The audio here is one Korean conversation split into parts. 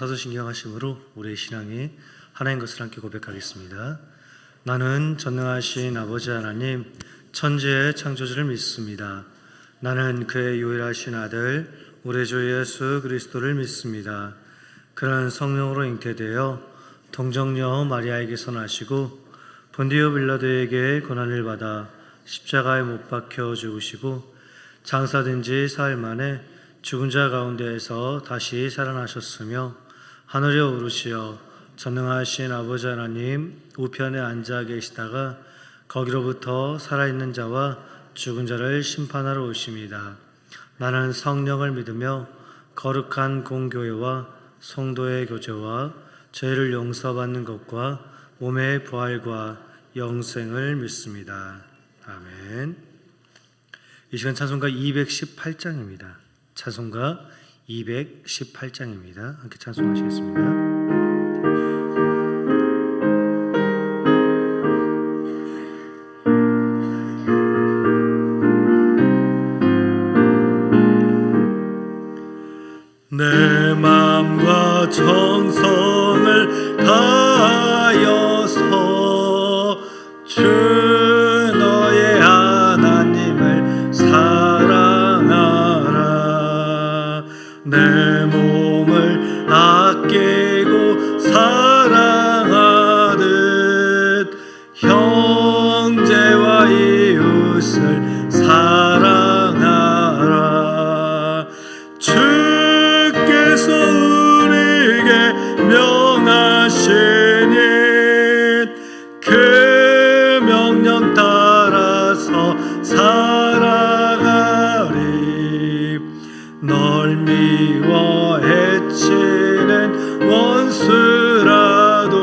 사도신경하심으로 우리의 신앙이 하나인 것을 함께 고백하겠습니다. 나는 전능하신 아버지 하나님 천지의 창조주를 믿습니다. 나는 그의 유일하신 아들 우리 주 예수 그리스도를 믿습니다. 그는 성령으로 잉태되어 동정녀 마리아에게서 나시고 본디오 빌라도에게 고난을 받아 십자가에 못 박혀 죽으시고 장사된 지 사흘 만에 죽은 자 가운데에서 다시 살아나셨으며 하늘에 오르시어 전능하신 아버지 하나님 우편에 앉아 계시다가 거기로부터 살아있는 자와 죽은 자를 심판하러 오십니다. 나는 성령을 믿으며 거룩한 공교회와 성도의 교제와 죄를 용서받는 것과 몸의 부활과 영생을 믿습니다. 아멘. 이 시간 찬송가 218장입니다. 찬송가 218장입니다. 함께 찬송하시겠습니다. 내 마음과 정성을 다하여서 주 너의 하나님을 사랑하라. 내 몸을 아끼고 사랑하듯 형제와 이웃을 사랑하라. 주께서 우리에게 명하시니 그 명령 따라서 살아가리. 널 미워 해치는 원수라도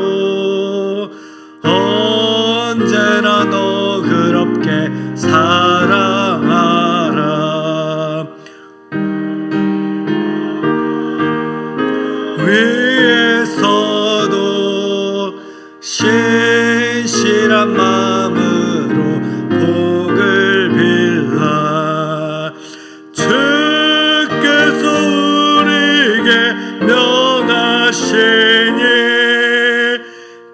언제나 너그럽게 사랑하라. 위에서도 신실한 마음으로 복을 빌라. 주께서 우리에게 명하시니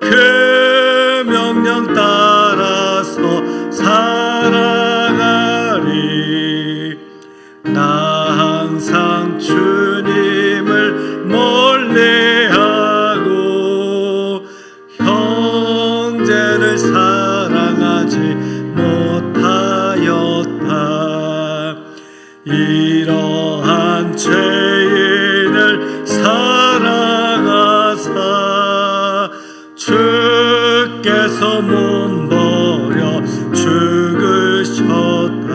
그 명령 따라서 살아가리. 나 항상 주님을 멀리하고 형제를 사랑하지 못하였다. 이러한 죄인을 사랑하사 주께서 몸버려 죽으셨다.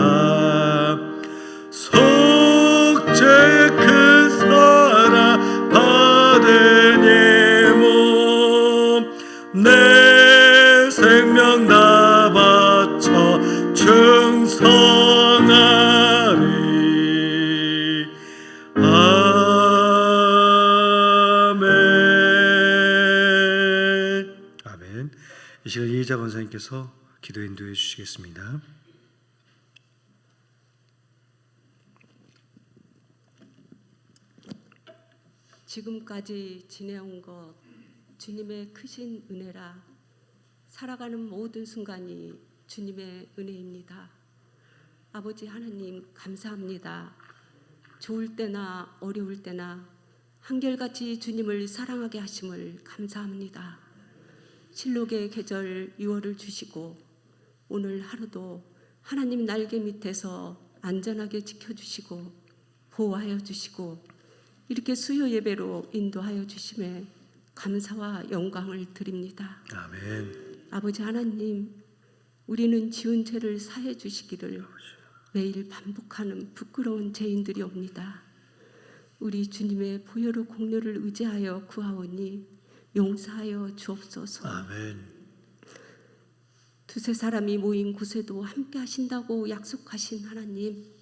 속죄의 큰 사랑 받으니 몸 내 생명 다 바쳐 충성하리. 아멘. 아멘. 이 시간 이희자 권사님께서 기도 인도해 주시겠습니다. 지금까지 지내온 것 주님의 크신 은혜라. 살아가는 모든 순간이 주님의 은혜입니다. 아버지 하나님 감사합니다. 좋을 때나 어려울 때나 한결같이 주님을 사랑하게 하심을 감사합니다. 실록의 계절 6월을 주시고 오늘 하루도 하나님 날개 밑에서 안전하게 지켜주시고 보호하여 주시고 이렇게 수요 예배로 인도하여 주심에 감사와 영광을 드립니다. 아멘. 아버지 하나님, 우리는 지은 죄를 사해 주시기를 매일 반복하는 부끄러운 죄인들이옵니다. 우리 주님의 보혈의 공로를 의지하여 구하오니 용서하여 주옵소서. 아멘. 두세 사람이 모인 곳에도 함께 하신다고 약속하신 하나님,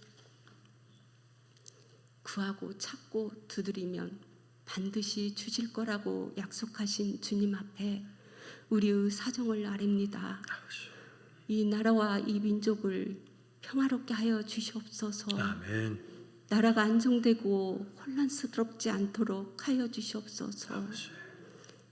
구하고 찾고 두드리면 반드시 주실 거라고 약속하신 주님 앞에 우리의 사정을 아립니다. 이 나라와 이 민족을 평화롭게 하여 주시옵소서. 아멘. 나라가 안정되고 혼란스럽지 않도록 하여 주시옵소서. 아버지.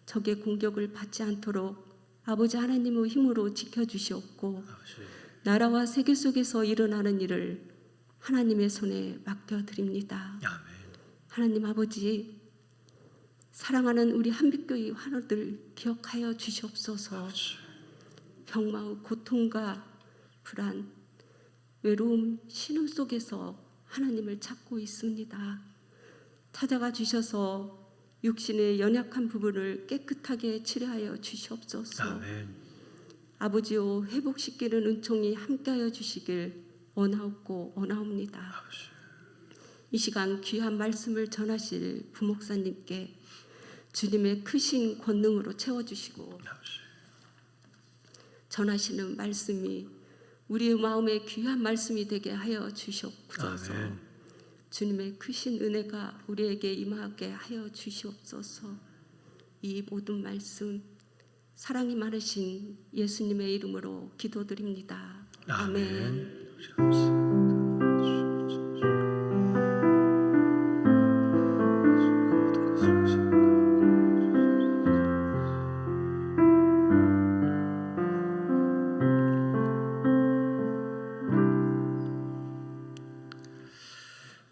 적의 공격을 받지 않도록 아버지 하나님의 힘으로 지켜주시옵고 아버지. 나라와 세계 속에서 일어나는 일을 하나님의 손에 맡겨드립니다. 아멘. 하나님 아버지, 사랑하는 우리 한빛교회 환우들 기억하여 주시옵소서. 아버지. 병마의 고통과 불안, 외로움, 신음 속에서 하나님을 찾고 있습니다. 찾아가 주셔서 육신의 연약한 부분을 깨끗하게 치료하여 주시옵소서. 아멘. 아버지요, 회복시키는 은총이 함께하여 주시길 원하옵고 원하옵니다. 아버지. 이 시간 귀한 말씀을 전하실 부목사님께 주님의 크신 권능으로 채워주시고 아버지. 전하시는 말씀이 우리의 마음에 귀한 말씀이 되게 하여 주시옵소서. 아멘. 주님의 크신 은혜가 우리에게 임하게 하여 주시옵소서. 이 모든 말씀 사랑이 많으신 예수님의 이름으로 기도드립니다. 아멘.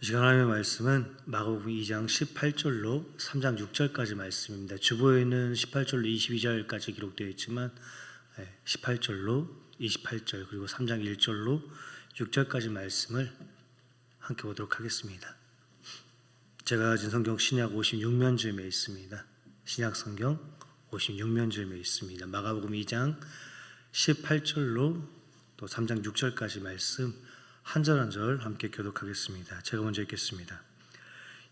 이 시간 하나님의 말씀은 마가복음 2장 18절로 3장 6절까지 말씀입니다. 주보에는 18절로 22절까지 기록되어 있지만 18절로 28절 그리고 3장 1절로 6절까지 말씀을 함께 보도록 하겠습니다. 제가 가진 성경 신약 56면쯤에 있습니다. 신약 성경 56면쯤에 있습니다. 마가복음 2장 18절로 또 3장 6절까지 말씀 한 절 한 절 함께 교독하겠습니다. 제가 먼저 읽겠습니다.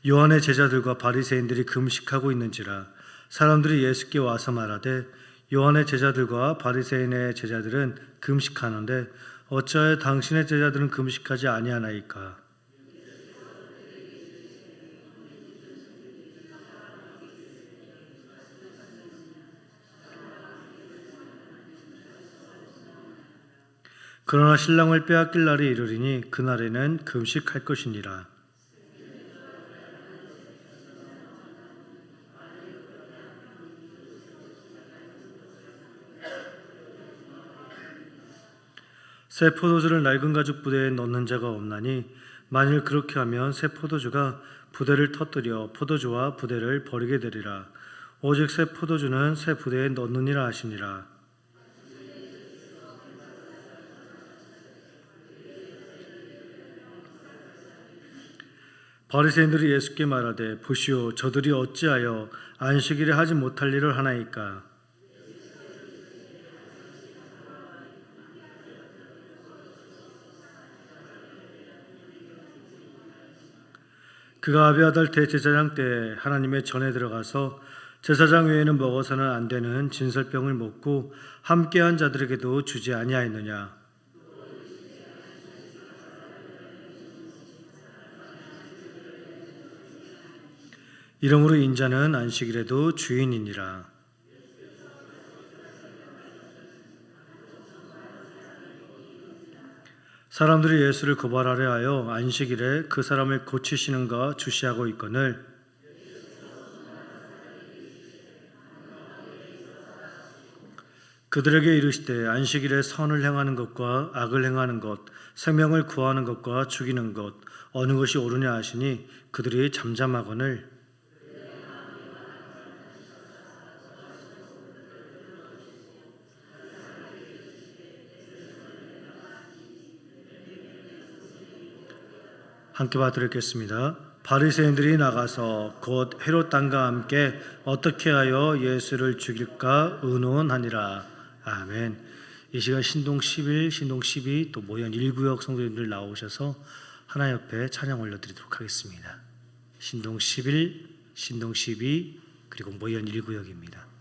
요한의 제자들과 바리새인들이 금식하고 있는지라 사람들이 예수께 와서 말하되 요한의 제자들과 바리새인의 제자들은 금식하는데 어찌하여 당신의 제자들은 금식하지 아니하나이까? 그러나 신랑을 빼앗길 날이 이르리니 그날에는 금식할 것이니라. 새 포도주를 낡은 가죽 부대에 넣는 자가 없나니 만일 그렇게 하면 새 포도주가 부대를 터뜨려 포도주와 부대를 버리게 되리라. 오직 새 포도주는 새 부대에 넣느니라 하시니라. 바리새인들이 예수께 말하되 보시오 저들이 어찌하여 안식일에 하지 못할 일을 하나이까? 그가 아비아달 대제사장 때 하나님의 전에 들어가서 제사장 외에는 먹어서는 안 되는 진설병을 먹고 함께한 자들에게도 주지 아니하였느냐? 이러므로 인자는 안식일에도 주인이니라. 사람들이 예수를 고발하려 하여 안식일에 그 사람을 고치시는가 주시하고 있거늘 그들에게 이르시되 안식일에 선을 행하는 것과 악을 행하는 것, 생명을 구하는 것과 죽이는 것 어느 것이 옳으냐 하시니 그들이 잠잠하거늘 함께 받들었겠습니다. 바리새인들이 나가서 곧 헤롯 왕과 함께 어떻게 하여 예수를 죽일까 의논하니라. 아멘. 이 시간 신동 11, 신동 12, 또 모현 1구역 성도님들 나오셔서 하나 옆에 찬양 올려드리도록 하겠습니다. 신동 11, 신동 12, 그리고 모현 1구역입니다.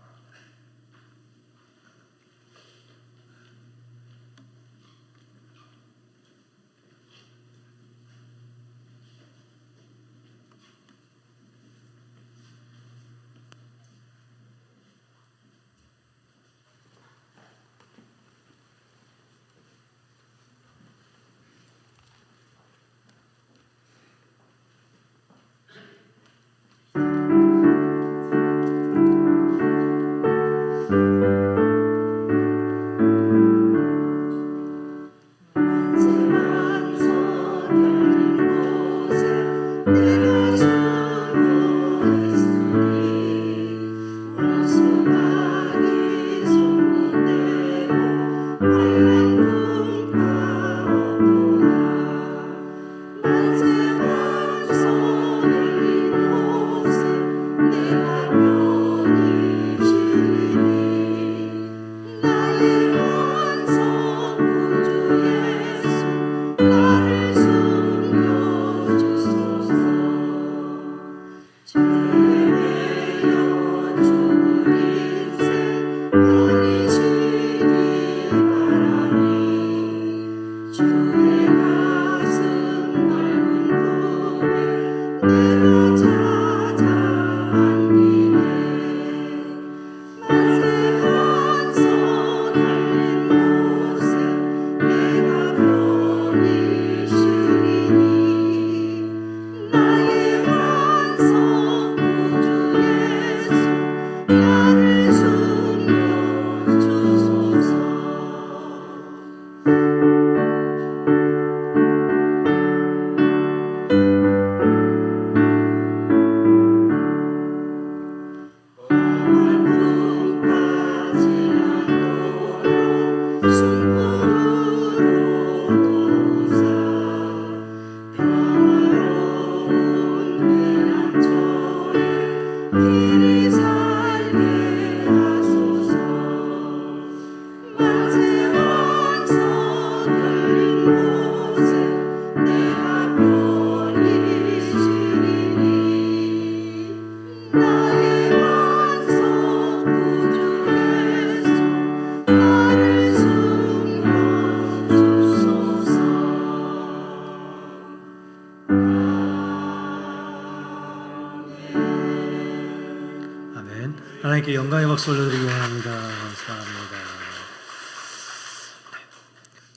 하나님께 영광의 박수 올려드리기 원합니다. 감사합니다.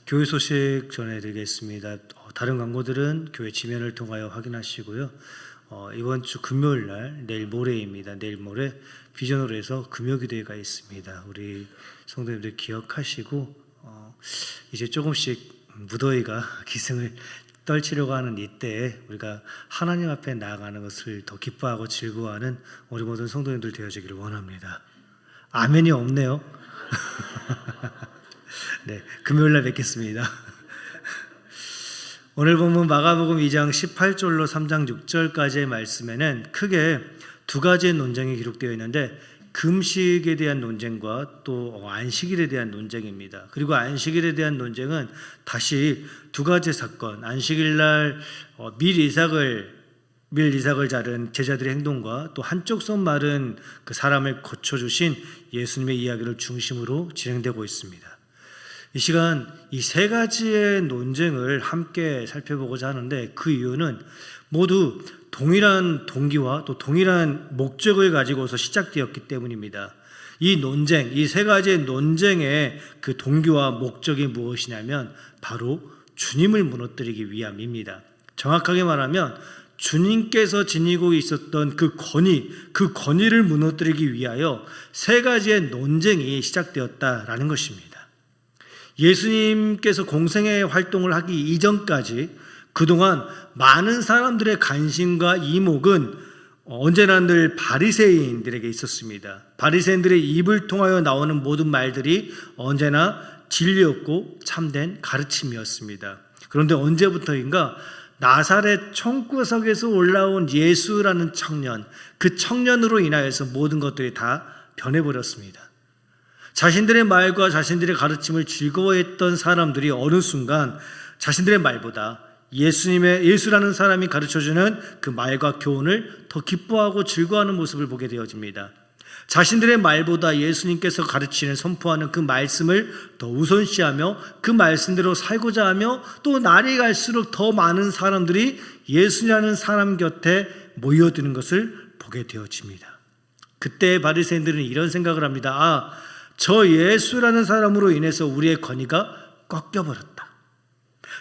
교회 소식 전해드리겠습니다. 다른 광고들은 교회 지면을 통하여 확인하시고요. 이번 주 금요일 날 내일 모레입니다. 내일 모레 비전홀에서 금요기도회가 있습니다. 우리 성도님들 기억하시고 이제 조금씩 무더위가 기승을 떨치려고 하는 이때에 우리가 하나님 앞에 나아가는 것을 더 기뻐하고 즐거워하는 우리 모든 성도님들 되어지기를 원합니다. 아멘이 없네요. 네, 금요일날 뵙겠습니다. 오늘 본문 마가복음 2장 18절로 3장 6절까지의 말씀에는 크게 두 가지의 논쟁이 기록되어 있는데 금식에 대한 논쟁과 또 안식일에 대한 논쟁입니다. 그리고 안식일에 대한 논쟁은 다시 두 가지 사건, 안식일 날 밀 이삭을 자른 제자들의 행동과 또 한쪽 손 마른 그 사람을 고쳐주신 예수님의 이야기를 중심으로 진행되고 있습니다. 이 시간 이 세 가지의 논쟁을 함께 살펴보고자 하는데 그 이유는 모두 동일한 동기와 또 동일한 목적을 가지고서 시작되었기 때문입니다. 이 논쟁, 이 세 가지의 논쟁의 그 동기와 목적이 무엇이냐면 바로 주님을 무너뜨리기 위함입니다. 정확하게 말하면 주님께서 지니고 있었던 그 권위를 무너뜨리기 위하여 세 가지의 논쟁이 시작되었다라는 것입니다. 예수님께서 공생애 활동을 하기 이전까지 그동안 많은 사람들의 관심과 이목은 언제나 늘 바리새인들에게 있었습니다. 바리새인들의 입을 통하여 나오는 모든 말들이 언제나 진리였고 참된 가르침이었습니다. 그런데 언제부터인가 나사렛 총구석에서 올라온 예수라는 청년, 그 청년으로 인하여서 모든 것들이 다 변해버렸습니다. 자신들의 말과 자신들의 가르침을 즐거워했던 사람들이 어느 순간 자신들의 말보다 예수라는 사람이 가르쳐주는 그 말과 교훈을 더 기뻐하고 즐거워하는 모습을 보게 되어집니다. 자신들의 말보다 예수님께서 가르치는 선포하는 그 말씀을 더 우선시하며 그 말씀대로 살고자 하며 또 날이 갈수록 더 많은 사람들이 예수라는 사람 곁에 모여드는 것을 보게 되어집니다. 그때 바리새인들은 이런 생각을 합니다. 저 예수라는 사람으로 인해서 우리의 권위가 꺾여버렸다.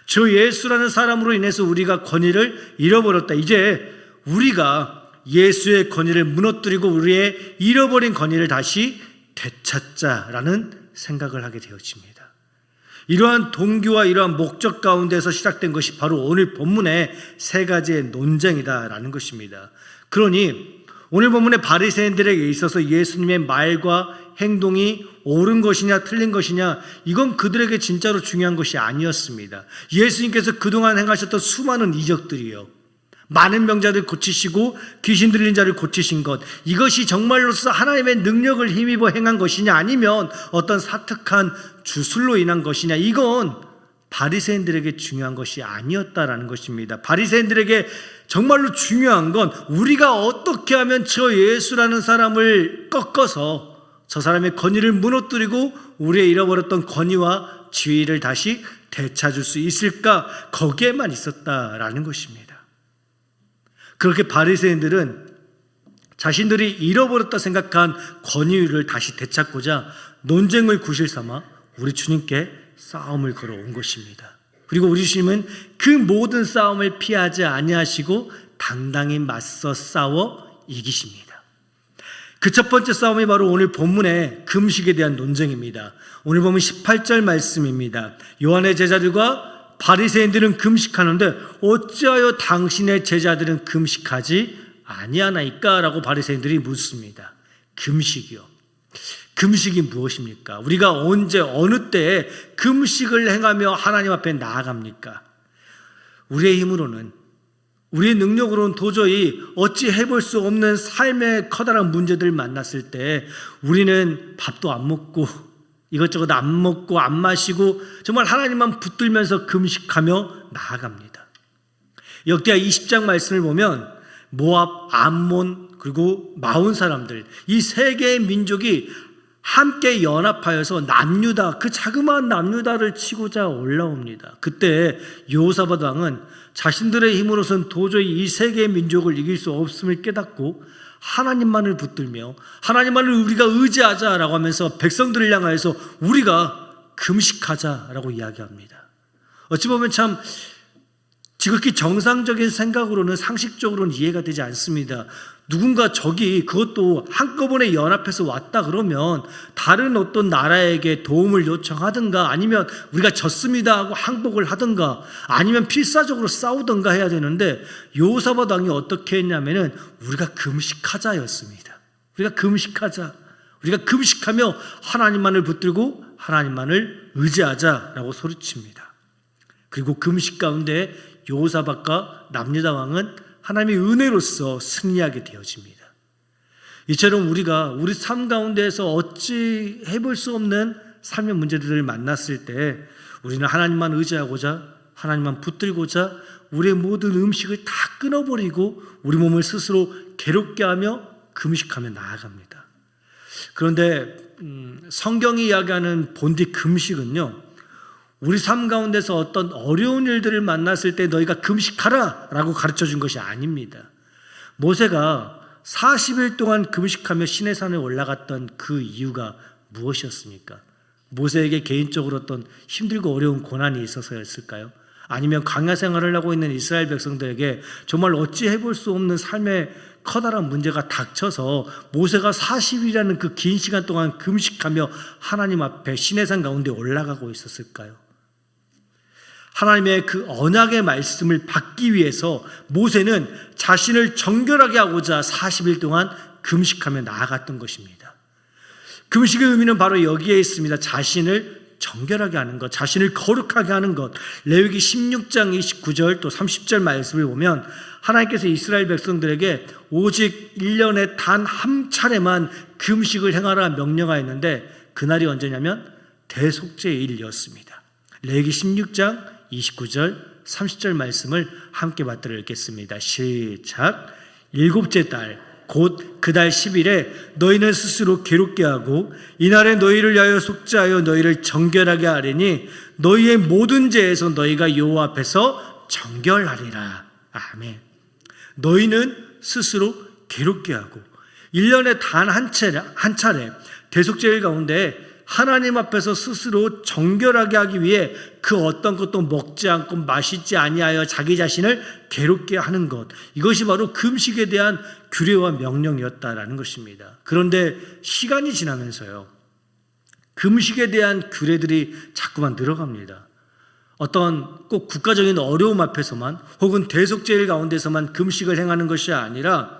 저 예수라는 사람으로 인해서 우리가 권위를 잃어버렸다. 이제 우리가 예수의 권위를 무너뜨리고 우리의 잃어버린 권위를 다시 되찾자라는 생각을 하게 되어집니다. 이러한 동기와 이러한 목적 가운데서 시작된 것이 바로 오늘 본문의 세 가지의 논쟁이다라는 것입니다. 그러니 오늘 본문의 바리새인들에게 있어서 예수님의 말과 행동이 옳은 것이냐 틀린 것이냐 이건 그들에게 진짜로 중요한 것이 아니었습니다. 예수님께서 그동안 행하셨던 수많은 이적들이요, 많은 병자들 고치시고 귀신 들린 자를 고치신 것, 이것이 정말로서 하나님의 능력을 힘입어 행한 것이냐 아니면 어떤 사특한 주술로 인한 것이냐, 이건 바리새인들에게 중요한 것이 아니었다라는 것입니다. 바리새인들에게 정말로 중요한 건 우리가 어떻게 하면 저 예수라는 사람을 꺾어서 저 사람의 권위를 무너뜨리고 우리의 잃어버렸던 권위와 지위를 다시 되찾을 수 있을까, 거기에만 있었다라는 것입니다. 그렇게 바리새인들은 자신들이 잃어버렸다 생각한 권위를 다시 되찾고자 논쟁을 구실 삼아 우리 주님께 싸움을 걸어온 것입니다. 그리고 우리 주님은 그 모든 싸움을 피하지 아니하시고 당당히 맞서 싸워 이기십니다. 그 첫 번째 싸움이 바로 오늘 본문의 금식에 대한 논쟁입니다. 오늘 보면 18절 말씀입니다. 요한의 제자들과 바리새인들은 금식하는데 어찌하여 당신의 제자들은 금식하지 아니하나이까? 라고 바리새인들이 묻습니다. 금식이요. 금식이 무엇입니까? 우리가 언제 어느 때에 금식을 행하며 하나님 앞에 나아갑니까? 우리의 힘으로는, 우리의 능력으로는 도저히 어찌 해볼 수 없는 삶의 커다란 문제들을 만났을 때 우리는 밥도 안 먹고 이것저것 안 먹고 안 마시고 정말 하나님만 붙들면서 금식하며 나아갑니다. 역대하 20장 말씀을 보면 모압, 암몬 그리고 마온 사람들, 이 세 개의 민족이 함께 연합하여서 남유다, 그 자그마한 남유다를 치고자 올라옵니다. 그때 여호사밧 왕은 자신들의 힘으로선 도저히 이 세 개의 민족을 이길 수 없음을 깨닫고 하나님만을 붙들며 하나님만을 우리가 의지하자라고 하면서 백성들을 향하여서 우리가 금식하자라고 이야기합니다. 어찌 보면 참 지극히 정상적인 생각으로는 상식적으로는 이해가 되지 않습니다. 누군가 적이 그것도 한꺼번에 연합해서 왔다 그러면 다른 어떤 나라에게 도움을 요청하든가 아니면 우리가 졌습니다 하고 항복을 하든가 아니면 필사적으로 싸우든가 해야 되는데 여호사밧 왕이 어떻게 했냐면은 우리가 금식하자였습니다. 우리가 금식하자. 우리가 금식하며 하나님만을 붙들고 하나님만을 의지하자라고 소리칩니다. 그리고 금식 가운데 여호사밧과 남유다 왕은 하나님의 은혜로서 승리하게 되어집니다. 이처럼 우리가 우리 삶 가운데에서 어찌 해볼 수 없는 삶의 문제들을 만났을 때 우리는 하나님만 의지하고자 하나님만 붙들고자 우리의 모든 음식을 다 끊어버리고 우리 몸을 스스로 괴롭게 하며 금식하며 나아갑니다. 그런데 성경이 이야기하는 본디 금식은요, 우리 삶 가운데서 어떤 어려운 일들을 만났을 때 너희가 금식하라 라고 가르쳐 준 것이 아닙니다. 모세가 40일 동안 금식하며 시내산에 올라갔던 그 이유가 무엇이었습니까? 모세에게 개인적으로 어떤 힘들고 어려운 고난이 있어서였을까요? 아니면 광야 생활을 하고 있는 이스라엘 백성들에게 정말 어찌 해볼 수 없는 삶의 커다란 문제가 닥쳐서 모세가 40일이라는 그 긴 시간 동안 금식하며 하나님 앞에 시내산 가운데 올라가고 있었을까요? 하나님의 그 언약의 말씀을 받기 위해서 모세는 자신을 정결하게 하고자 40일 동안 금식하며 나아갔던 것입니다. 금식의 의미는 바로 여기에 있습니다. 자신을 정결하게 하는 것, 자신을 거룩하게 하는 것. 레위기 16장 29절 또 30절 말씀을 보면 하나님께서 이스라엘 백성들에게 오직 1년에 단 한 차례만 금식을 행하라 명령하였는데 그날이 언제냐면 대속죄일이었습니다. 레위기 16장 29절 30절 말씀을 함께 받들어 읽겠습니다. 시작. 일곱째 달 곧 그 달 10일에 너희는 스스로 괴롭게 하고 이날에 너희를 위하여 속죄하여 너희를 정결하게 하리니 너희의 모든 죄에서 너희가 여호와 앞에서 정결하리라. 아멘. 너희는 스스로 괴롭게 하고 1년에 단 한 차례 대속죄일 가운데 하나님 앞에서 스스로 정결하게 하기 위해 그 어떤 것도 먹지 않고 마시지 아니하여 자기 자신을 괴롭게 하는 것, 이것이 바로 금식에 대한 규례와 명령이었다라는 것입니다. 그런데 시간이 지나면서요, 금식에 대한 규례들이 자꾸만 늘어갑니다. 어떤 꼭 국가적인 어려움 앞에서만 혹은 대속죄일 가운데서만 금식을 행하는 것이 아니라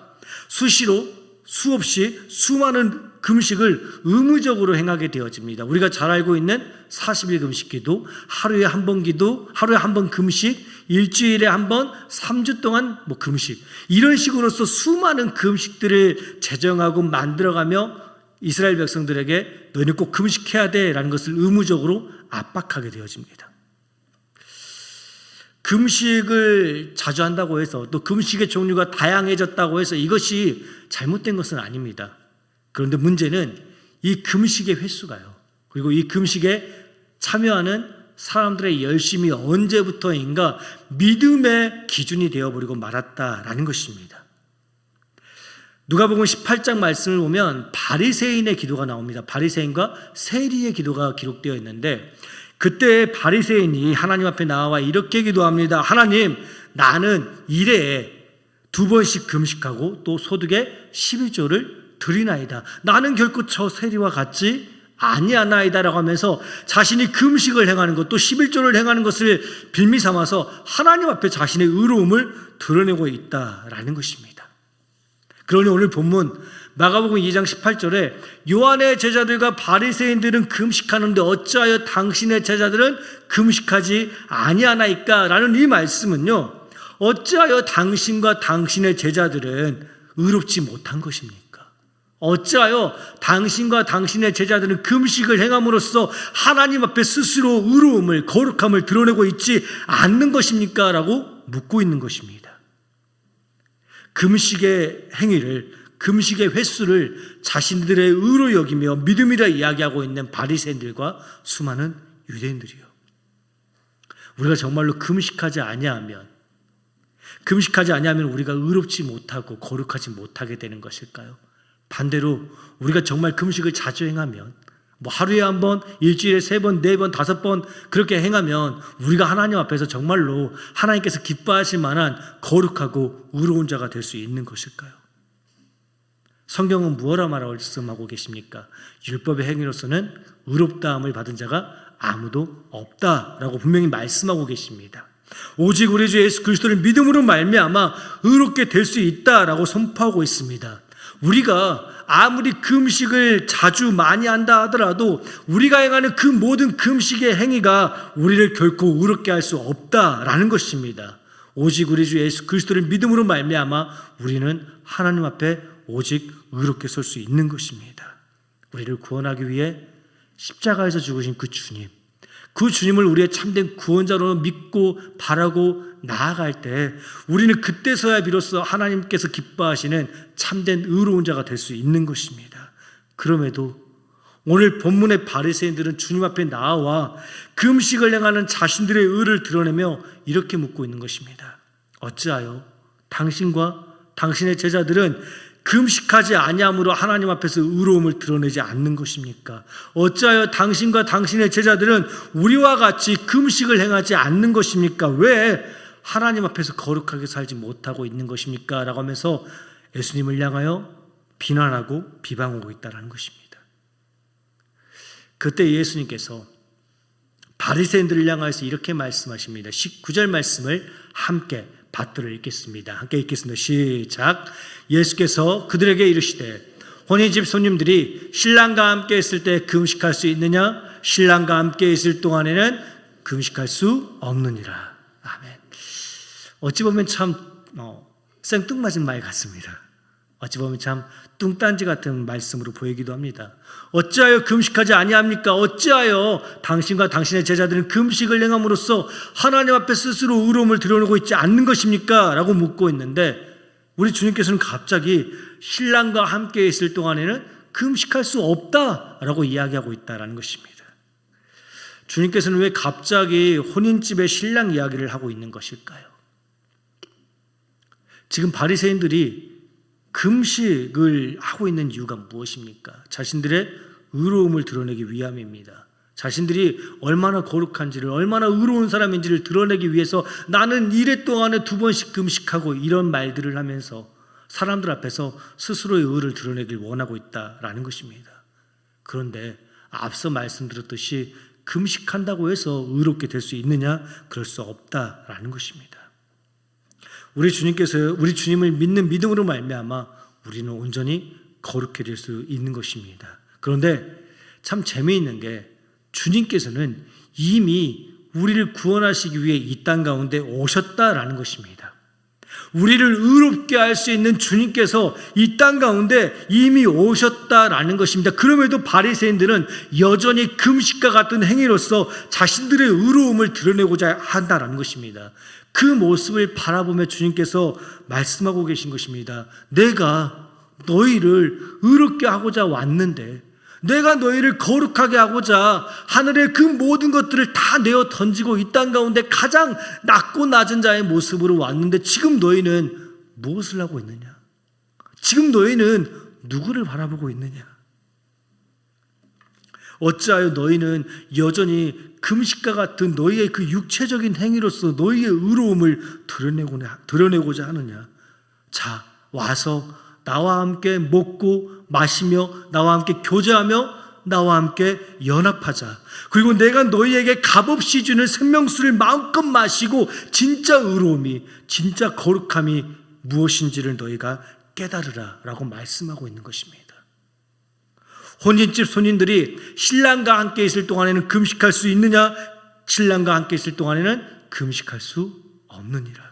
수시로 수없이 수많은 금식을 의무적으로 행하게 되어집니다. 우리가 잘 알고 있는 40일 금식 기도, 하루에 한 번 기도, 하루에 한 번 금식, 일주일에 한 번, 3주 동안 금식, 이런 식으로서 수많은 금식들을 제정하고 만들어가며 이스라엘 백성들에게 너희는 꼭 금식해야 돼 라는 것을 의무적으로 압박하게 되어집니다. 금식을 자주 한다고 해서 또 금식의 종류가 다양해졌다고 해서 이것이 잘못된 것은 아닙니다. 그런데 문제는 이 금식의 횟수가요, 그리고 이 금식에 참여하는 사람들의 열심이 언제부터인가 믿음의 기준이 되어버리고 말았다라는 것입니다. 누가복음 18장 말씀을 보면 바리새인의 기도가 나옵니다. 바리새인과 세리의 기도가 기록되어 있는데, 그때 바리새인이 하나님 앞에 나와 이렇게 기도합니다. 하나님, 나는 일해에 2번씩 금식하고 또 소득의 11조를 드리나이다. 나는 결코 저 세리와 같지 아니하나이다라고 하면서 자신이 금식을 행하는 것, 또 11조를 행하는 것을 빌미 삼아서 하나님 앞에 자신의 의로움을 드러내고 있다라는 것입니다. 그러니 오늘 본문 마가복음 2장 18절에 요한의 제자들과 바리새인들은 금식하는데 어찌하여 당신의 제자들은 금식하지 아니하나이까? 라는 이 말씀은요, 어찌하여 당신과 당신의 제자들은 의롭지 못한 것입니까? 어찌하여 당신과 당신의 제자들은 금식을 행함으로써 하나님 앞에 스스로 의로움을, 거룩함을 드러내고 있지 않는 것입니까? 라고 묻고 있는 것입니다. 금식의 행위를, 금식의 횟수를 자신들의 의로 여기며 믿음이라 이야기하고 있는 바리새인들과 수많은 유대인들이요. 우리가 정말로 금식하지 아니하면 우리가 의롭지 못하고 거룩하지 못하게 되는 것일까요? 반대로 우리가 정말 금식을 자주 행하면, 하루에 한 번, 일주일에 3번, 4번, 5번 그렇게 행하면 우리가 하나님 앞에서 정말로 하나님께서 기뻐하실 만한 거룩하고 의로운 자가 될 수 있는 것일까요? 성경은 무엇라 말씀하고 계십니까? 율법의 행위로서는 의롭다함을 받은 자가 아무도 없다라고 분명히 말씀하고 계십니다. 오직 우리 주 예수 그리스도를 믿음으로 말미암아 의롭게 될 수 있다라고 선포하고 있습니다. 우리가 아무리 금식을 자주 많이 한다 하더라도 우리가 행하는 그 모든 금식의 행위가 우리를 결코 의롭게 할 수 없다라는 것입니다. 오직 우리 주 예수 그리스도를 믿음으로 말미암아 우리는 하나님 앞에 오직 의롭게 설 수 있는 것입니다. 우리를 구원하기 위해 십자가에서 죽으신 그 주님을 우리의 참된 구원자로 믿고 바라고 나아갈 때 우리는 그때서야 비로소 하나님께서 기뻐하시는 참된 의로운 자가 될 수 있는 것입니다. 그럼에도 오늘 본문의 바리새인들은 주님 앞에 나와 금식을 행하는 자신들의 의를 드러내며 이렇게 묻고 있는 것입니다. 어찌하여 당신과 당신의 제자들은 금식하지 아니함으로 하나님 앞에서 의로움을 드러내지 않는 것입니까? 어찌하여 당신과 당신의 제자들은 우리와 같이 금식을 행하지 않는 것입니까? 왜 하나님 앞에서 거룩하게 살지 못하고 있는 것입니까? 라고 하면서 예수님을 향하여 비난하고 비방하고 있다는 것입니다. 그때 예수님께서 바리새인들을 향하여서 이렇게 말씀하십니다. 19절 말씀을 함께 받들어 읽겠습니다. 함께 읽겠습니다. 시작. 예수께서 그들에게 이르시되 혼인집 손님들이 신랑과 함께 있을 때 금식할 수 있느냐? 신랑과 함께 있을 동안에는 금식할 수 없느니라. 아멘. 어찌 보면 참 생뚱맞은 말 같습니다. 어찌 보면 참 뚱딴지 같은 말씀으로 보이기도 합니다. 어찌하여 금식하지 아니합니까? 어찌하여 당신과 당신의 제자들은 금식을 행함으로써 하나님 앞에 스스로 의로움을 드러내고 있지 않는 것입니까? 라고 묻고 있는데 우리 주님께서는 갑자기 신랑과 함께 있을 동안에는 금식할 수 없다라고 이야기하고 있다는 것입니다. 주님께서는 왜 갑자기 혼인집의 신랑 이야기를 하고 있는 것일까요? 지금 바리새인들이 금식을 하고 있는 이유가 무엇입니까? 자신들의 의로움을 드러내기 위함입니다. 자신들이 얼마나 거룩한지를, 얼마나 의로운 사람인지를 드러내기 위해서 나는 이래 동안에 2번씩 금식하고 이런 말들을 하면서 사람들 앞에서 스스로의 의를 드러내길 원하고 있다라는 것입니다. 그런데 앞서 말씀드렸듯이 금식한다고 해서 의롭게 될 수 있느냐? 그럴 수 없다라는 것입니다. 우리 주님을 믿는 믿음으로 말미암아 우리는 온전히 거룩해 질 수 있는 것입니다. 그런데 참 재미있는 게 주님께서는 이미 우리를 구원하시기 위해 이 땅 가운데 오셨다라는 것입니다. 우리를 의롭게 할 수 있는 주님께서 이 땅 가운데 이미 오셨다라는 것입니다. 그럼에도 바리새인들은 여전히 금식과 같은 행위로서 자신들의 의로움을 드러내고자 한다라는 것입니다. 그 모습을 바라보며 주님께서 말씀하고 계신 것입니다. 내가 너희를 의롭게 하고자 왔는데 내가 너희를 거룩하게 하고자 하늘의 그 모든 것들을 다 내어 던지고 이 땅 가운데 가장 낮고 낮은 자의 모습으로 왔는데 지금 너희는 무엇을 하고 있느냐? 지금 너희는 누구를 바라보고 있느냐? 어찌하여 너희는 여전히 금식과 같은 너희의 그 육체적인 행위로서 너희의 의로움을 드러내고자 하느냐? 자, 와서 나와 함께 먹고 마시며 나와 함께 교제하며 나와 함께 연합하자. 그리고 내가 너희에게 값없이 주는 생명수를 마음껏 마시고 진짜 의로움이, 진짜 거룩함이 무엇인지를 너희가 깨달으라 라고 말씀하고 있는 것입니다. 혼인집 손님들이 신랑과 함께 있을 동안에는 금식할 수 있느냐? 신랑과 함께 있을 동안에는 금식할 수 없느니라.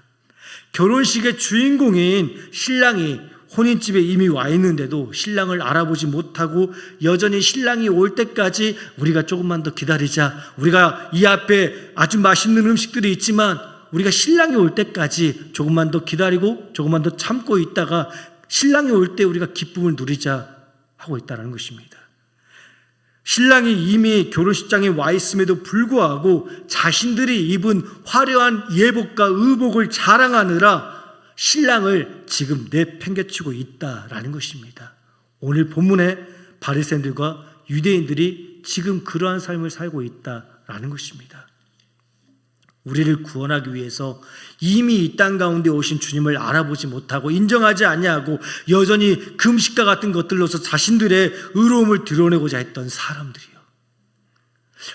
결혼식의 주인공인 신랑이 혼인집에 이미 와 있는데도 신랑을 알아보지 못하고 여전히 신랑이 올 때까지 우리가 조금만 더 기다리자, 우리가 이 앞에 아주 맛있는 음식들이 있지만 우리가 신랑이 올 때까지 조금만 더 기다리고 조금만 더 참고 있다가 신랑이 올 때 우리가 기쁨을 누리자 하고 있다는 것입니다. 신랑이 이미 결혼식장에 와 있음에도 불구하고 자신들이 입은 화려한 예복과 의복을 자랑하느라 신랑을 지금 내팽개치고 있다라는 것입니다. 오늘 본문에 바리새인들과 유대인들이 지금 그러한 삶을 살고 있다라는 것입니다. 우리를 구원하기 위해서 이미 이 땅 가운데 오신 주님을 알아보지 못하고 인정하지 아니하고 여전히 금식과 같은 것들로서 자신들의 의로움을 드러내고자 했던 사람들이요.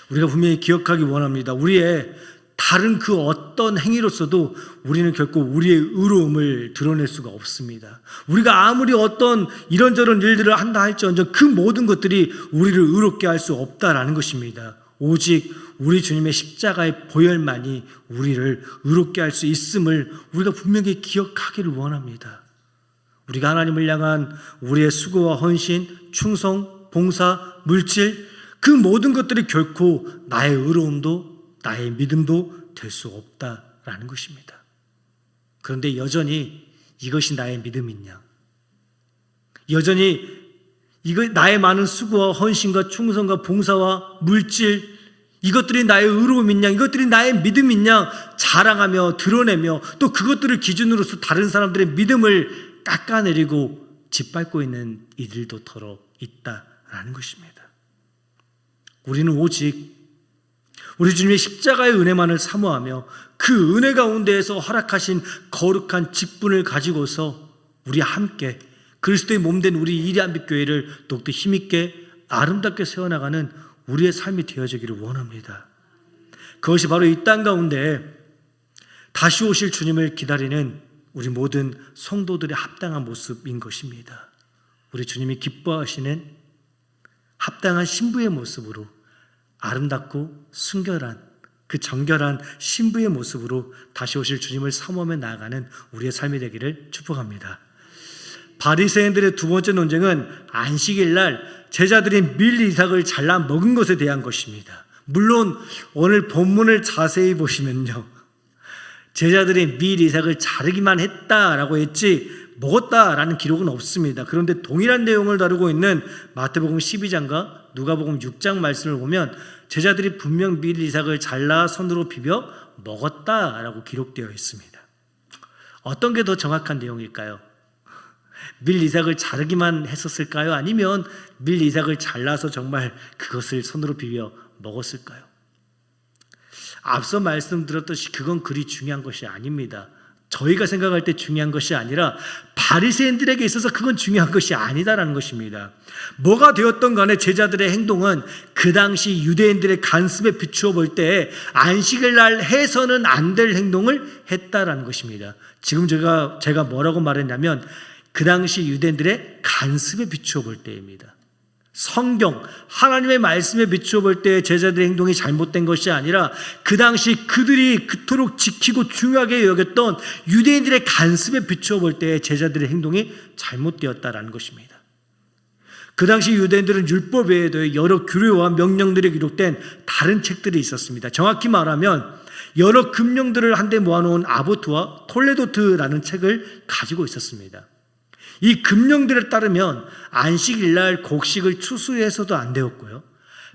우리가 분명히 기억하기 원합니다. 우리의 다른 그 어떤 행위로서도 우리는 결코 우리의 의로움을 드러낼 수가 없습니다. 우리가 아무리 어떤 이런저런 일들을 한다 할지언정 그 모든 것들이 우리를 의롭게 할 수 없다라는 것입니다. 오직 우리 주님의 십자가의 보혈만이 우리를 의롭게 할 수 있음을 우리가 분명히 기억하기를 원합니다. 우리가 하나님을 향한 우리의 수고와 헌신, 충성, 봉사, 물질 그 모든 것들이 결코 나의 의로움도 나의 믿음도 될 수 없다라는 것입니다. 그런데 여전히 이것이 나의 믿음이냐? 여전히 나의 많은 수고와 헌신과 충성과 봉사와 물질 이것들이 나의 의로움이냐? 이것들이 나의 믿음이냐? 자랑하며 드러내며 또 그것들을 기준으로서 다른 사람들의 믿음을 깎아내리고 짓밟고 있는 이들도 더러 있다라는 것입니다. 우리는 오직 우리 주님의 십자가의 은혜만을 사모하며 그 은혜 가운데에서 허락하신 거룩한 직분을 가지고서 우리 함께 그리스도의 몸된 우리 이리한빛교회를 더욱더 힘있게 아름답게 세워나가는 우리의 삶이 되어지기를 원합니다. 그것이 바로 이 땅 가운데 다시 오실 주님을 기다리는 우리 모든 성도들의 합당한 모습인 것입니다. 우리 주님이 기뻐하시는 합당한 신부의 모습으로 아름답고 순결한 그 정결한 신부의 모습으로 다시 오실 주님을 사모하며 나아가는 우리의 삶이 되기를 축복합니다. 바리새인들의 두 번째 논쟁은 안식일 날 제자들이 밀 이삭을 잘라 먹은 것에 대한 것입니다. 물론 오늘 본문을 자세히 보시면요, 제자들이 밀 이삭을 자르기만 했다라고 했지 먹었다라는 기록은 없습니다. 그런데 동일한 내용을 다루고 있는 마태복음 12장과 누가복음 6장 말씀을 보면 제자들이 분명 밀 이삭을 잘라 손으로 비벼 먹었다라고 기록되어 있습니다. 어떤 게 더 정확한 내용일까요? 밀 이삭을 자르기만 했었을까요? 아니면 밀 이삭을 잘라서 정말 그것을 손으로 비벼 먹었을까요? 앞서 말씀드렸듯이 그건 그리 중요한 것이 아닙니다. 저희가 생각할 때 중요한 것이 아니라 바리새인들에게 있어서 그건 중요한 것이 아니다라는 것입니다. 뭐가 되었던 간에 제자들의 행동은 그 당시 유대인들의 간습에 비추어 볼 때 안식일 날 해서는 안 될 행동을 했다라는 것입니다. 지금 제가 뭐라고 말했냐면 그 당시 유대인들의 간습에 비추어 볼 때입니다. 성경, 하나님의 말씀에 비추어 볼 때 제자들의 행동이 잘못된 것이 아니라 그 당시 그들이 그토록 지키고 중요하게 여겼던 유대인들의 간습에 비추어 볼 때 제자들의 행동이 잘못되었다라는 것입니다. 그 당시 유대인들은 율법 외에도 여러 규례와 명령들이 기록된 다른 책들이 있었습니다. 정확히 말하면 여러 금령들을 한데 모아놓은 아보트와 톨레도트라는 책을 가지고 있었습니다. 이 금령들에 따르면 안식일날 곡식을 추수해서도 안 되었고요.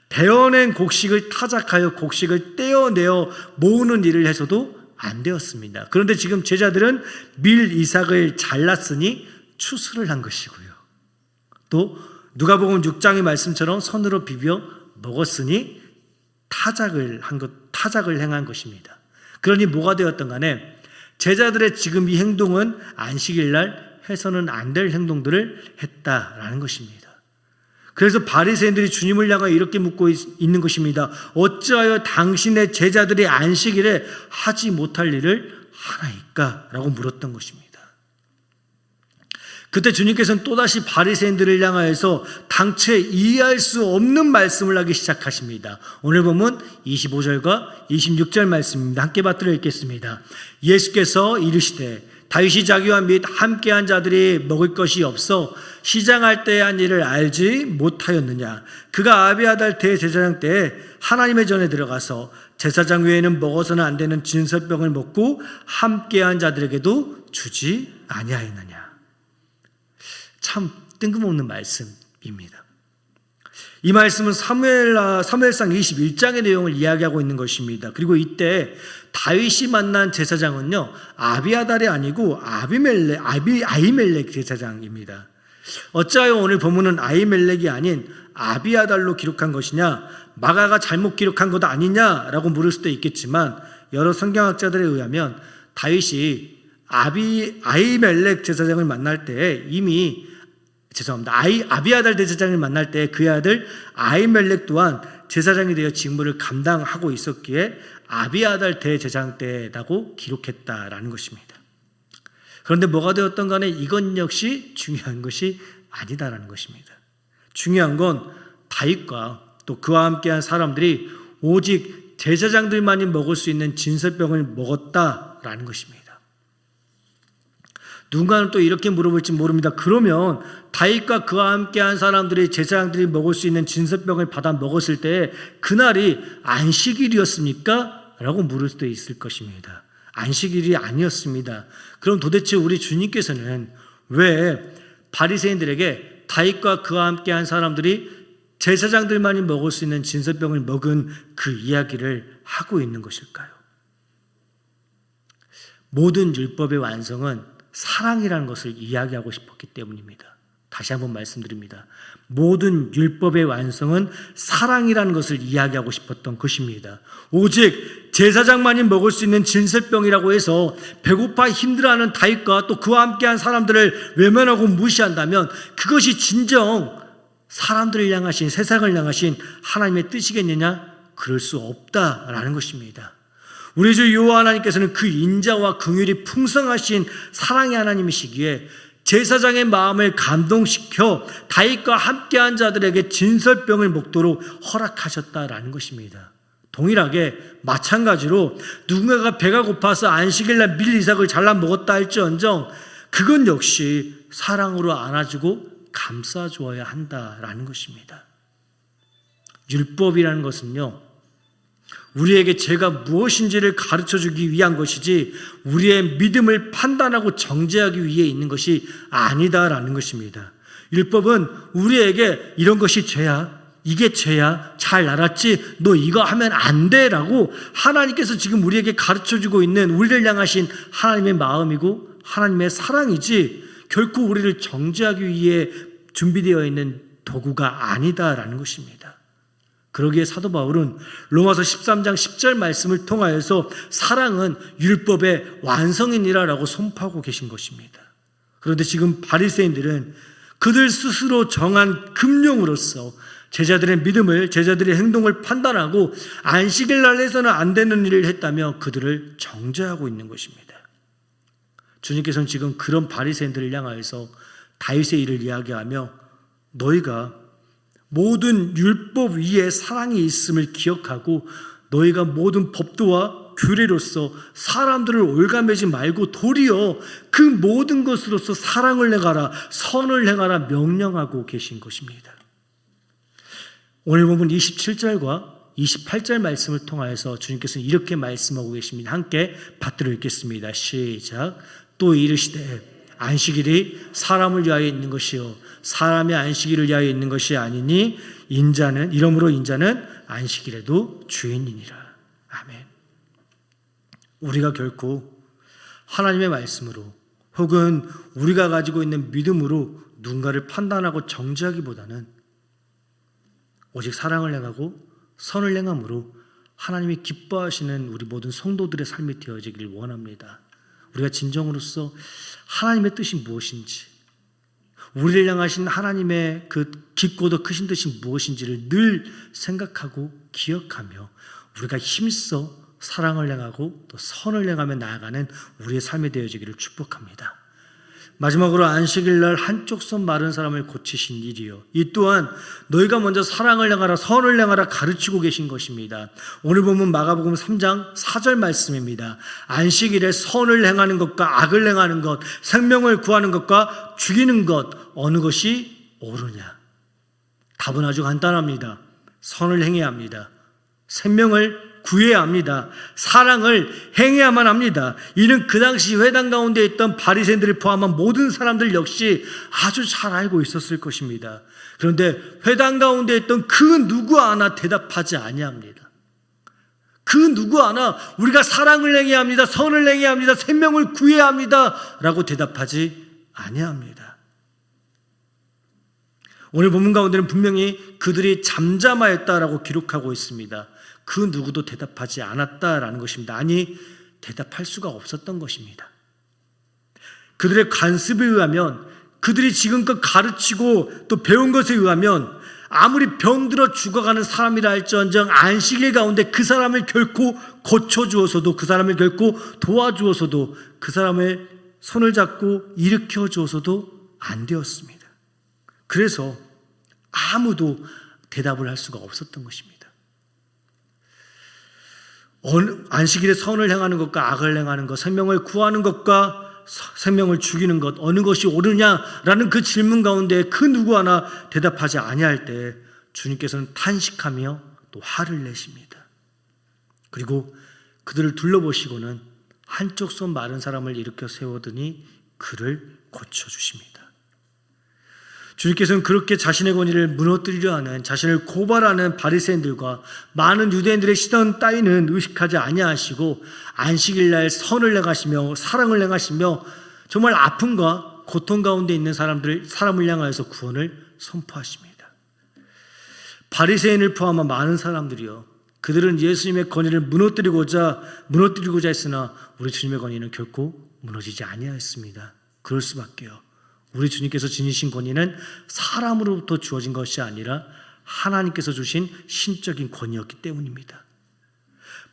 베어낸 곡식을 타작하여 곡식을 떼어내어 모으는 일을 해서도 안 되었습니다. 그런데 지금 제자들은 밀 이삭을 잘랐으니 추수를 한 것이고요. 또 누가복음 6장의 말씀처럼 손으로 비벼 먹었으니 타작을 행한 것입니다. 그러니 뭐가 되었든 간에 제자들의 지금 이 행동은 안식일날 해서는 안 될 행동들을 했다라는 것입니다. 그래서 바리새인들이 주님을 향하여 이렇게 묻고 있는 것입니다. 어찌하여 당신의 제자들이 안식일에 하지 못할 일을 하나이까? 라고 물었던 것입니다. 그때 주님께서는 또다시 바리새인들을 향하여서 당최 이해할 수 없는 말씀을 하기 시작하십니다. 오늘 보면 25절과 26절 말씀입니다. 함께 받들어 읽겠습니다. 예수께서 이르시되 다윗이 자기와 및 함께한 자들이 먹을 것이 없어 시장할 때에 한 일을 알지 못하였느냐. 그가 아비아달 대제사장 때에 하나님의 전에 들어가서 제사장 외에는 먹어서는 안 되는 진설병을 먹고 함께한 자들에게도 주지 아니하였느냐. 참 뜬금없는 말씀입니다. 이 말씀은 사무엘상 21장의 내용을 이야기하고 있는 것입니다. 그리고 이때 다윗이 만난 제사장은요, 아비아달이 아니고 아히멜렉 제사장입니다. 어찌하여 오늘 본문은 아히멜렉이 아닌 아비아달로 기록한 것이냐, 마가가 잘못 기록한 것 아니냐라고 물을 수도 있겠지만, 여러 성경학자들에 의하면 다윗이 아히멜렉 제사장을 만날 때 이미 아비아달 대제사장을 만날 때 그의 아들 아히멜렉 또한 제사장이 되어 직무를 감당하고 있었기에 아비아달 대제사장 때라고 기록했다라는 것입니다. 그런데 뭐가 되었던 간에 이건 역시 중요한 것이 아니다라는 것입니다. 중요한 건 다윗과 또 그와 함께한 사람들이 오직 제사장들만이 먹을 수 있는 진설병을 먹었다라는 것입니다. 누군가는 또 이렇게 물어볼지 모릅니다. 그러면 다윗과 그와 함께한 사람들이 제사장들이 먹을 수 있는 진설병을 받아 먹었을 때 그날이 안식일이었습니까? 라고 물을 수도 있을 것입니다. 안식일이 아니었습니다. 그럼 도대체 우리 주님께서는 왜 바리새인들에게 다윗과 그와 함께한 사람들이 제사장들만이 먹을 수 있는 진설병을 먹은 그 이야기를 하고 있는 것일까요? 모든 율법의 완성은 사랑이라는 것을 이야기하고 싶었기 때문입니다. 다시 한번 말씀드립니다. 모든 율법의 완성은 사랑이라는 것을 이야기하고 싶었던 것입니다. 오직 제사장만이 먹을 수 있는 진설병이라고 해서 배고파 힘들어하는 다윗과 또 그와 함께한 사람들을 외면하고 무시한다면 그것이 진정 사람들을 향하신, 세상을 향하신 하나님의 뜻이겠느냐? 그럴 수 없다라는 것입니다. 우리 주 여호와 하나님께서는 그 인자와 긍휼이 풍성하신 사랑의 하나님이시기에 제사장의 마음을 감동시켜 다윗과 함께한 자들에게 진설병을 먹도록 허락하셨다라는 것입니다. 동일하게 마찬가지로 누군가가 배가 고파서 안식일날 밀 이삭을 잘라 먹었다 할지언정 그건 역시 사랑으로 안아주고 감싸주어야 한다라는 것입니다. 율법이라는 것은요, 우리에게 죄가 무엇인지를 가르쳐주기 위한 것이지 우리의 믿음을 판단하고 정죄하기 위해 있는 것이 아니다라는 것입니다. 율법은 우리에게 이런 것이 죄야, 이게 죄야, 잘 알았지, 너 이거 하면 안 돼 라고 하나님께서 지금 우리에게 가르쳐주고 있는 우리를 향하신 하나님의 마음이고 하나님의 사랑이지 결코 우리를 정죄하기 위해 준비되어 있는 도구가 아니다라는 것입니다. 그러기에 사도 바울은 로마서 13장 10절 말씀을 통하여서 사랑은 율법의 완성이니라라고 선포하고 계신 것입니다. 그런데 지금 바리새인들은 그들 스스로 정한 금령으로서 제자들의 믿음을, 제자들의 행동을 판단하고 안식일 날에서는 안 되는 일을 했다며 그들을 정죄하고 있는 것입니다. 주님께서는 지금 그런 바리새인들을 향하여서 다윗의 일을 이야기하며 너희가 모든 율법 위에 사랑이 있음을 기억하고 너희가 모든 법도와 규례로서 사람들을 올가매지 말고 도리어 그 모든 것으로서 사랑을 행하라, 선을 행하라 명령하고 계신 것입니다. 오늘 보면 27절과 28절 말씀을 통하여서 주님께서는 이렇게 말씀하고 계십니다. 함께 받들어 읽겠습니다. 시작. 또 이르시되 안식일이 사람을 위하여 있는 것이요 사람의 안식일을 위하여 있는 것이 아니니 이러므로 인자는 안식일에도 주인이니라. 아멘. 우리가 결코 하나님의 말씀으로 혹은 우리가 가지고 있는 믿음으로 누군가를 판단하고 정죄하기보다는 오직 사랑을 행하고 선을 행함으로 하나님이 기뻐하시는 우리 모든 성도들의 삶이 되어지기를 원합니다. 우리가 진정으로서 하나님의 뜻이 무엇인지, 우리를 향하신 하나님의 그 깊고도 크신 뜻이 무엇인지를 늘 생각하고 기억하며 우리가 힘써 사랑을 행하고 또 선을 행하며 나아가는 우리의 삶이 되어지기를 축복합니다. 마지막으로 안식일 날 한쪽 손 마른 사람을 고치신 일이요 이 또한 너희가 먼저 사랑을 행하라 선을 행하라 가르치고 계신 것입니다. 오늘 보면 마가복음 3장 4절 말씀입니다. 안식일에 선을 행하는 것과 악을 행하는 것, 생명을 구하는 것과 죽이는 것 어느 것이 옳으냐? 답은 아주 간단합니다. 선을 행해야 합니다. 생명을 구해야 합니다. 사랑을 행해야만 합니다. 이는 그 당시 회당 가운데 있던 바리새인들을 포함한 모든 사람들 역시 아주 잘 알고 있었을 것입니다. 그런데 회당 가운데 있던 그 누구 하나 대답하지 아니합니다. 그 누구 하나 우리가 사랑을 행해야 합니다. 선을 행해야 합니다. 생명을 구해야 합니다. 라고 대답하지 아니합니다. 오늘 본문 가운데는 분명히 그들이 잠잠하였다라고 기록하고 있습니다. 그 누구도 대답하지 않았다라는 것입니다. 아니, 대답할 수가 없었던 것입니다. 그들의 관습에 의하면, 그들이 지금껏 가르치고 또 배운 것에 의하면 아무리 병들어 죽어가는 사람이라 할지언정 안식일 가운데 그 사람을 결코 고쳐주어서도, 그 사람을 결코 도와주어서도, 그 사람의 손을 잡고 일으켜 주어서도 안 되었습니다. 그래서 아무도 대답을 할 수가 없었던 것입니다. 안식일에 선을 행하는 것과 악을 행하는 것, 생명을 구하는 것과 생명을 죽이는 것 어느 것이 옳으냐라는 그 질문 가운데 그 누구 하나 대답하지 아니할 때 주님께서는 탄식하며 또 화를 내십니다. 그리고 그들을 둘러보시고는 한쪽 손 마른 사람을 일으켜 세우더니 그를 고쳐주십니다. 주님께서는 그렇게 자신의 권위를 무너뜨리려 하는, 자신을 고발하는 바리새인들과 많은 유대인들의 시선 따위는 의식하지 아니하시고 안식일날 선을 행하시며 사랑을 행하시며 정말 아픔과 고통 가운데 있는 사람을 향하여서 구원을 선포하십니다. 바리새인을 포함한 많은 사람들이요, 그들은 예수님의 권위를 무너뜨리고자 했으나 우리 주님의 권위는 결코 무너지지 아니하였습니다. 그럴 수밖에요. 우리 주님께서 지니신 권위는 사람으로부터 주어진 것이 아니라 하나님께서 주신 신적인 권위였기 때문입니다.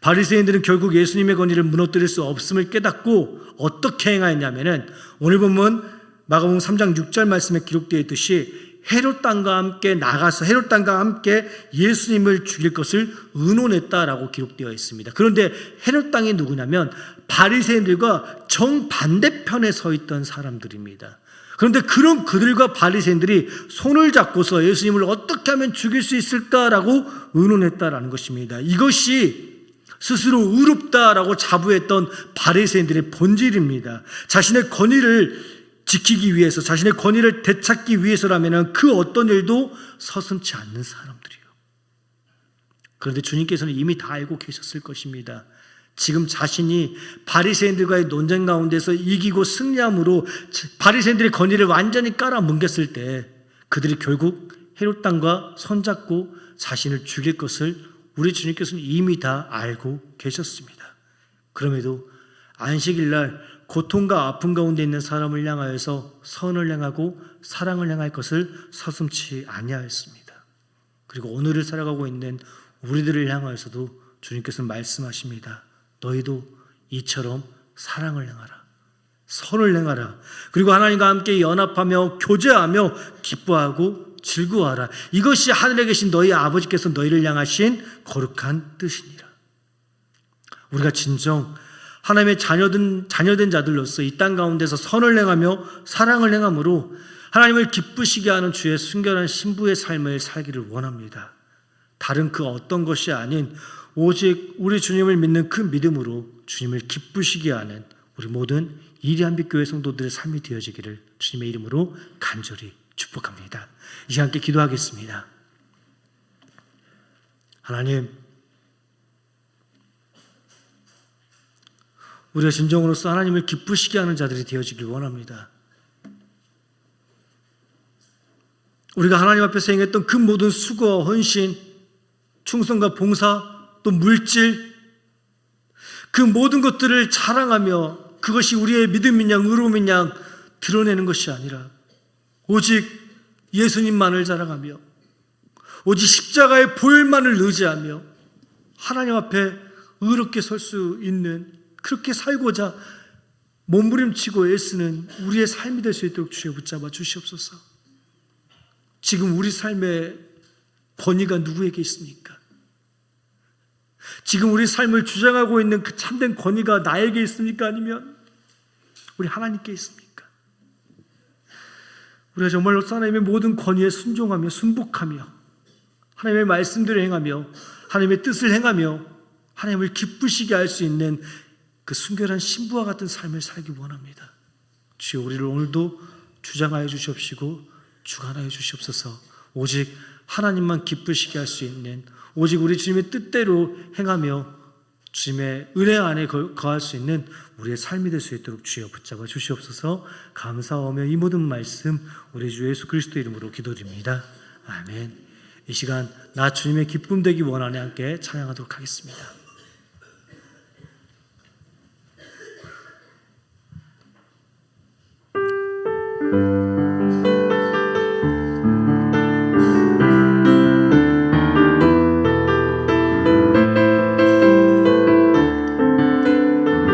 바리새인들은 결국 예수님의 권위를 무너뜨릴 수 없음을 깨닫고 어떻게 행하였냐면은 오늘 보면 마가복음 3장 6절 말씀에 기록되어 있듯이 헤롯 땅과 함께 나가서 헤롯 땅과 함께 예수님을 죽일 것을 의논했다라고 기록되어 있습니다. 그런데 헤롯 땅이 누구냐면 바리새인들과 정반대편에 서 있던 사람들입니다. 그런데 그런 그들과 바리새인들이 손을 잡고서 예수님을 어떻게 하면 죽일 수 있을까라고 의논했다라는 것입니다. 이것이 스스로 의롭다라고 자부했던 바리새인들의 본질입니다. 자신의 권위를 지키기 위해서, 자신의 권위를 되찾기 위해서라면 그 어떤 일도 서슴지 않는 사람들이요. 그런데 주님께서는 이미 다 알고 계셨을 것입니다. 지금 자신이 바리새인들과의 논쟁 가운데서 이기고 승리함으로 바리새인들의 권위를 완전히 깔아뭉갰을 때 그들이 결국 헤롯 땅과 손잡고 자신을 죽일 것을 우리 주님께서는 이미 다 알고 계셨습니다. 그럼에도 안식일날 고통과 아픔 가운데 있는 사람을 향하여서 선을 행하고 사랑을 행할 것을 서슴지 아니하였습니다. 그리고 오늘을 살아가고 있는 우리들을 향하여서도 주님께서는 말씀하십니다. 너희도 이처럼 사랑을 행하라, 선을 행하라, 그리고 하나님과 함께 연합하며 교제하며 기뻐하고 즐거워하라. 이것이 하늘에 계신 너희 아버지께서 너희를 향하신 거룩한 뜻이니라. 우리가 진정 하나님의 자녀된 자들로서 이 땅 가운데서 선을 행하며 사랑을 행함으로 하나님을 기쁘시게 하는 주의 순결한 신부의 삶을 살기를 원합니다. 다른 그 어떤 것이 아닌 오직 우리 주님을 믿는 그 믿음으로 주님을 기쁘시게 하는 우리 모든 이리한빛교회 성도들의 삶이 되어지기를 주님의 이름으로 간절히 축복합니다. 이 시간 함께 기도하겠습니다. 하나님, 우리가 진정으로서 하나님을 기쁘시게 하는 자들이 되어지길 원합니다. 우리가 하나님 앞에서 행했던 그 모든 수고와 헌신, 충성과 봉사, 또 물질, 그 모든 것들을 자랑하며 그것이 우리의 믿음인 양, 의로움인 양 드러내는 것이 아니라 오직 예수님만을 자랑하며 오직 십자가의 보혈만을 의지하며 하나님 앞에 의롭게 설 수 있는, 그렇게 살고자 몸부림치고 애쓰는 우리의 삶이 될 수 있도록 주여 붙잡아 주시옵소서. 지금 우리 삶의 권위가 누구에게 있습니까? 지금 우리 삶을 주장하고 있는 그 참된 권위가 나에게 있습니까? 아니면 우리 하나님께 있습니까? 우리가 정말로 하나님의 모든 권위에 순종하며 순복하며 하나님의 말씀대로 행하며 하나님의 뜻을 행하며 하나님을 기쁘시게 할 수 있는 그 순결한 신부와 같은 삶을 살기 원합니다. 주여, 우리를 오늘도 주장하여 주시옵시고 주관하여 주시옵소서. 오직 하나님만 기쁘시게 할 수 있는, 오직 우리 주님의 뜻대로 행하며 주님의 은혜 안에 거할 수 있는 우리의 삶이 될 수 있도록 주여 붙잡아 주시옵소서. 감사하며 이 모든 말씀 우리 주 예수 그리스도 이름으로 기도드립니다. 아멘. 이 시간 나 주님의 기쁨 되기 원하네 함께 찬양하도록 하겠습니다.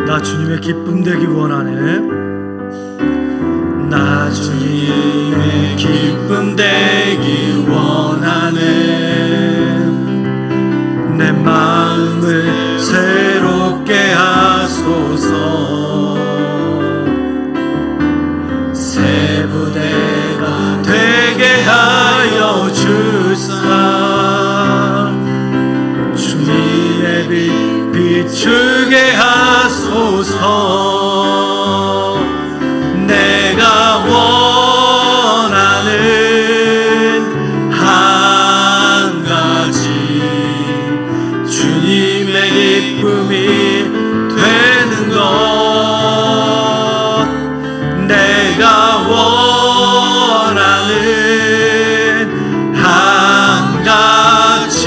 나 주님의 기쁨 되기 원하네. 나 주님의 기쁨 되기 원하네. 내 마음을 새롭게 하소서. 새 부대가 되게 하여 주사. 주님의 빛 비추게 하소서. 내가 원하는 한 가지, 주님의 기쁨이 되는 것. 내가 원하는 한 가지,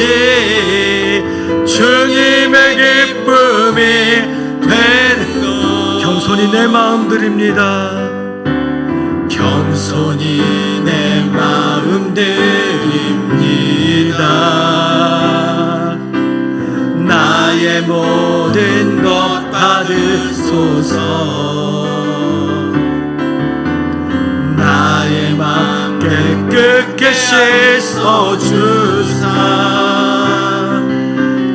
주님의 기쁨이 되는 것. 겸손히 내 마음 드립니다. 겸손히 내 마음 드립니다. 나의 모든 것 받으소서. 나의 마음 깨끗게 씻어주사.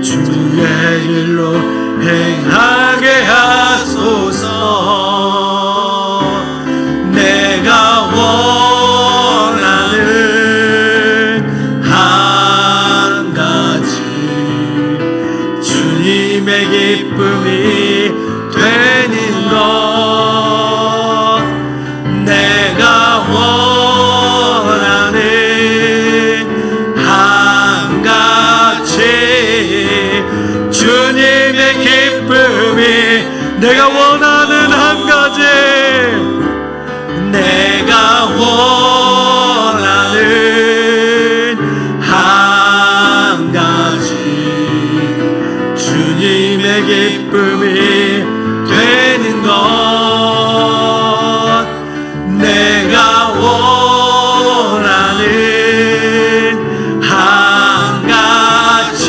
주의 길로 행하게 하소서. 내가 원하는 한 가지, 주님의 기쁨이 되는 것. 내가 원하는 한 가지, 주님의 기쁨이. 내가 원하는 한 가지, 내가 원하는 한 가지, 주님의 기쁨이 되는 것. 내가 원하는 한 가지,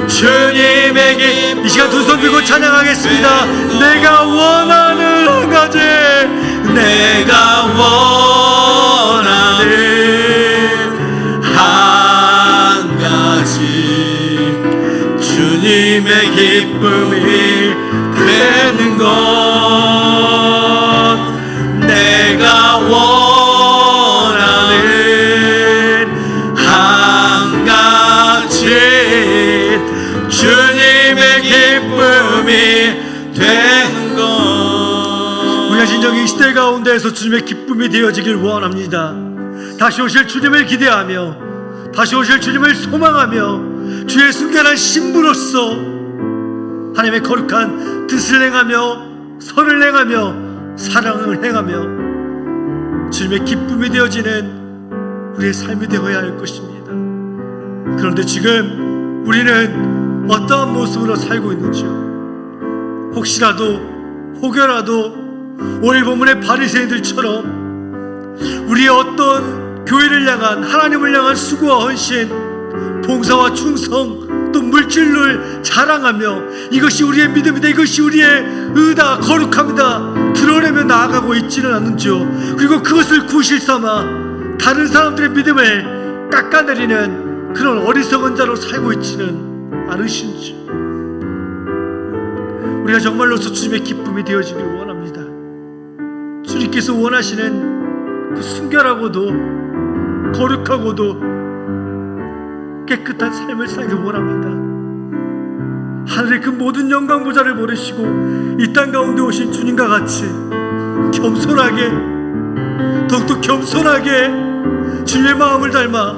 주님의 기쁨. 이 시간 두 손 들고 찬양하겠습니다. 내가 원하는 한 가지, 내가 원하는 한 가지, 주님의 기쁨이 되는 것. 내가 원하는 한 가지, 주님의 기쁨이 되는 것. 인내에서 주님의 기쁨이 되어지길 원합니다. 다시 오실 주님을 기대하며 다시 오실 주님을 소망하며 주의 순결한 신부로서 하나님의 거룩한 뜻을 행하며 선을 행하며 사랑을 행하며 주님의 기쁨이 되어지는 우리의 삶이 되어야 할 것입니다. 그런데 지금 우리는 어떠한 모습으로 살고 있는지요? 혹여라도 오늘 본문의 바리새인들처럼 우리의 어떤 교회를 향한 하나님을 향한 수고와 헌신, 봉사와 충성, 또 물질을 자랑하며 이것이 우리의 믿음이다, 이것이 우리의 의다, 거룩함이다 드러내며 나아가고 있지는 않는지요? 그리고 그것을 구실 삼아 다른 사람들의 믿음을 깎아내리는 그런 어리석은 자로 살고 있지는 않으신지? 우리가 정말로서 주님의 기쁨이 되어지길 원합니다. 주님께서 원하시는 그 순결하고도 거룩하고도 깨끗한 삶을 살길 원합니다. 하늘의 그 모든 영광 보좌를 버리시고 이 땅 가운데 오신 주님과 같이 겸손하게, 더욱더 겸손하게 주님의 마음을 닮아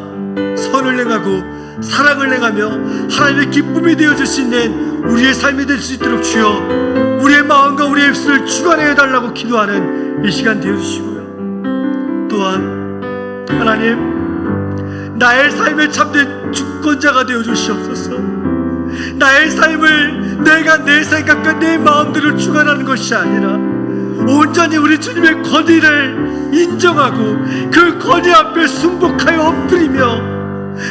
선을 행하고 사랑을 행하며 하나님의 기쁨이 되어줄 수 있는 우리의 삶이 될 수 있도록 주여 우리의 마음과 우리의 입술을 주관해 달라고 기도하는 이 시간 되어주시고요. 또한 하나님, 나의 삶에 참된 주권자가 되어주시옵소서. 나의 삶을 내가 내 생각과 내 마음대로 주관하는 것이 아니라 온전히 우리 주님의 권위를 인정하고 그 권위 앞에 순복하여 엎드리며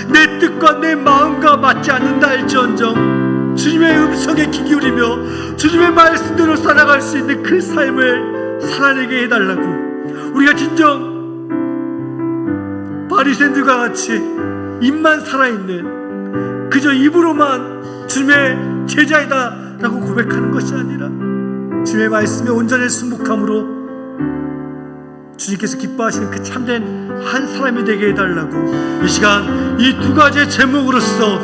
내 뜻과 내 마음과 맞지 않는다 할지언정 주님의 음성에 귀 기울이며 주님의 말씀대로 살아갈 수 있는 그 삶을 살아내게 해달라고, 우리가 진정 바리새인들과 같이 입만 살아있는 그저 입으로만 주님의 제자이다 라고 고백하는 것이 아니라 주님의 말씀에 온전히 순복함으로 주님께서 기뻐하시는 그 참된 한 사람이 되게 해달라고 이 시간 이 두 가지의 제목으로서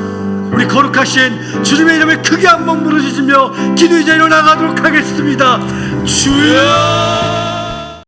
우리 거룩하신 주님의 이름을 크게 한번 부르짖으며 기도의 자리로 나가도록 하겠습니다. 주여!